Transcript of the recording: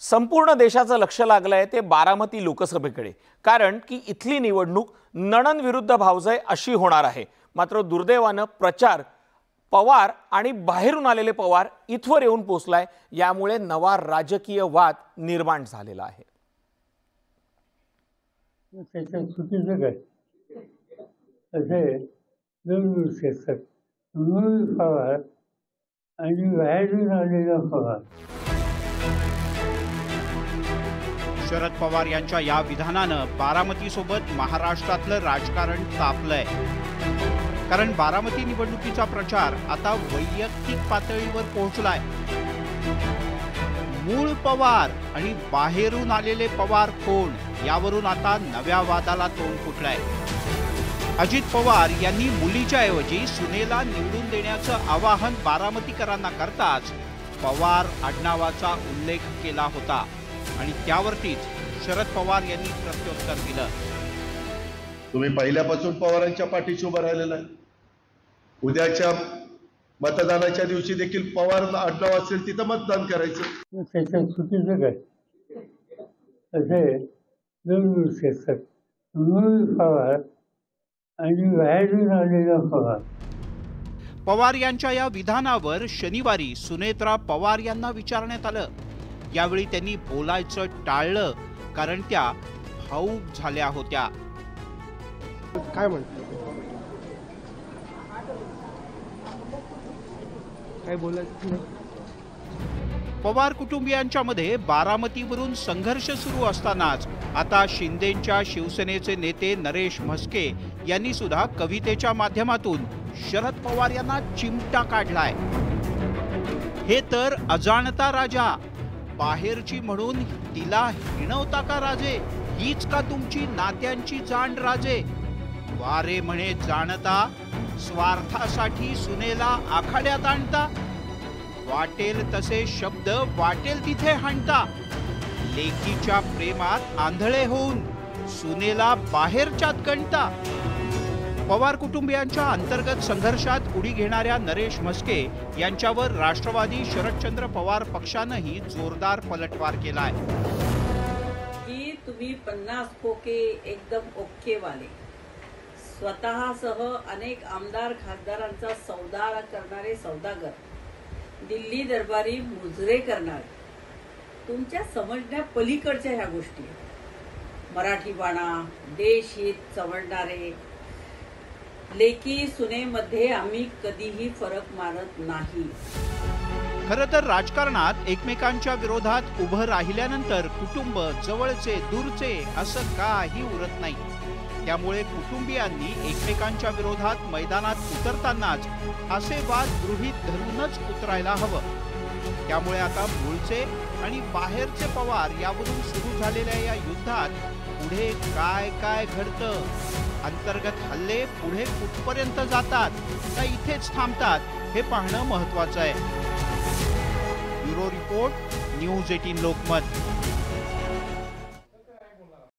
संपूर्ण देशाचं लक्ष लागलंय ते बारामती लोकसभेकडे, कारण की इथली निवडणूक नणन विरुद्ध भावजय अशी होणार आहे। मात्र दुर्दैवानं प्रचार पवार आणि बाहेरून आलेले पवार इथवर येऊन पोहोचलाय, यामुळे नवा राजकीय वाद निर्माण झालेला आहे। त्याच्यात चुकीचं काय असे दोन गोष्टी असतात, मूळ पवार आणि बाहेरून आलेला पवार। शरद पवार यांच्या या विधानानं बारामतीसोबत महाराष्ट्रातलं राजकारण तापलंय। कारण बारामती निवडणुकीचा प्रचार आता वैयक्तिक पातळीवर पोहोचलाय। मूळ पवार आणि बाहेरून आलेले पवार कोण, यावरून आता नव्या वादाला तोंड फुटलंय। अजित पवार यांनी मुलीच्या ऐवजी सुनेला निवडून देण्याचं आवाहन बारामतीकरांना करताच पवार आडनावाचा उल्लेख केला होता आणि त्यावरतीच शरद पवार यांनी प्रत्युत्तर दिलं। तुम्ही पहिल्यापासून पवारांच्या पाठीशी उभं राहिलेला आहे। उद्याच्या मतदानाच्या दिवशी देखील पवार आडनाव असेल तिथं मतदान करायचं। त्याच्यात चुकीचं काय असे दोन गोष्टी असतात, मूळ पवार आणि बाहेरून आलेला पवार। पवार यांच्या या विधानावर शनिवारी सुनेत्रा पवार यांना विचारण्यात आलं। यावेळी त्यांनी बोलायचं टाळलं, कारण त्या भावूक झाल्या होत्या। काय म्हणतो, काय बोलायचं नाही। पवार कुटुंबियांच्या मध्ये बारामतीवरून संघर्ष सुरू असतानाच आता शिंदेच्या शिवसेनेचे नेते नरेश म्हस्के यांनी सुद्धा कवितेच्या माध्यमातून शरद पवार यांना चिमटा काढलाय। हे तर अजाणता राजा, बाहेरची म्हणून तिला हिणवता का राजे, हीच का तुमची नात्यांची जाण राजे। वारे म्हणे जाणता, स्वार्थासाठी सुनेला आखाड्यात आणता, वाटेल तसे शब्द वाटेल तिथे हाणता, लेकीच्या प्रेमात आंधळे होऊन सुनेला बाहेरच्यात गणता। पवार कुटुंबियांच्या अंतर्गत संघर्षात उडी घेणाऱ्या नरेश म्हस्के यांच्यावर राष्ट्रवादी शरदचंद्र पवार पक्षानंही जोरदार पलटवार केलाय। की तुम्ही 50 खोके एकदम ओके वाले, स्वतःसह अनेक आमदार खासदारांचा सौदा करणारे सौदागर, दिल्ली दरबारी मुजरे करणारे, तुमच्या समजण्या पलीकडच्या ह्या गोष्टी, मराठीबाणा, देशहित चवळणारे, लेकी सुनेमध्ये आम्ही कधीही फरक मानत नाही। खरं तर राजकारणात एकमेकांच्या विरोधात उभं राहिल्यानंतर कुटुंब, जवळचे दूरचे असं काही उरत नाही। त्यामुळे कुटुंबियांनी एकमेकांच्या विरोधात मैदानात उतरतानाच असे वाद गृहीत धरूनच उतरायला हवं। त्यामुळे आता मूळचे आणि बाहेरचे पवार यावरून सुरू झालेल्या या युद्धात पुढे काय काय घडतं, अंतर्गत हल्ले पुढे कुठपर्यंत जातात का इथेच थांबतात, हे पाहणं महत्त्वाचं आहे। Bureau report, news 18 Lokmat.